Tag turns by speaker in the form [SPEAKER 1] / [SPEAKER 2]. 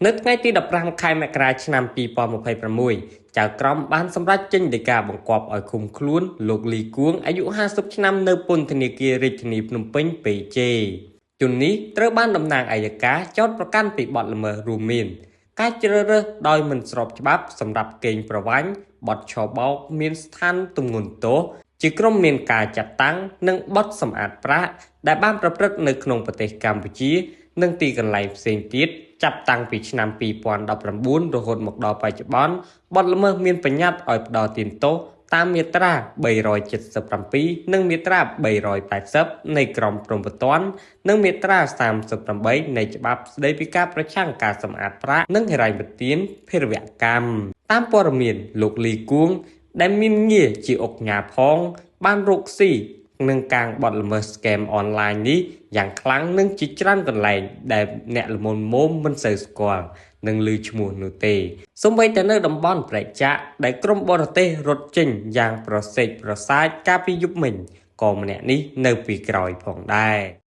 [SPEAKER 1] នៅថ្ងៃទី15ខែមករាឆ្នាំ2026ចៅក្រមបានសម្រេចចេញដីកាបង្គាប់ឲ្យឃុំខ្លួនលោកលីគួងអាយុ50ឆ្នាំនៅពន្ធនាគាររាជធានីភ្នំពេញ PJ ជននេះត្រូវបានតំណាងអัยការចោទប្រកាន់ពីបទល្មើសរួមមានការជ្រើសរើសដោយមិនស្របច្បាប់សម្រាប់កេងប្រវ័ញ្ចបទឆបោកមានស្ថានទម្ងន់ទោសជាក្រុមមានការចាត់តាំងនិងបទសម្អាតប្រាក់ដែលបានប្រព្រឹត្តនៅក្នុងប្រទេសកម្ពុជានិងទីកន្លែងផ្សេងទៀតចាប់តាំងពីឆ្នាំ2019រហូតមកដល់បច្ចុប្បន្នបទល្មើសមានបញ្ញត្តិឲ្យផ្តល់ទានទោសតាមមាត្រា377និងមាត្រា380នៃក្រមព្រហ្មទណ្ឌនិងមាត្រា38នៃច្បាប់ស្តីពីការប្រឆាំងការសម្អាតប្រាក់និងហិរញ្ញប្បទានភេរវកម្មតាមព័ត៌មានលោកលីគួងដែលមានងារជាអុកញ៉ាផងបានរកស៊ីនឹងការបដល្មើស scam អនឡាញនេះយ៉ាងខ្លាំងនិងជាច្រើនកន្លែងដែលអ្នកល្មមមិនសូវស្គាល់និងឮឈ្មោះនោះទេសូម្បីតែនៅតំបន់ប្រជៈដែលក្រុមបរទេសរត់ចេញយ៉ាងប្រសេកប្រសាចកាលពីយប់មិញក៏ម្នាក់នេះនៅពីក្រោយផងដែរ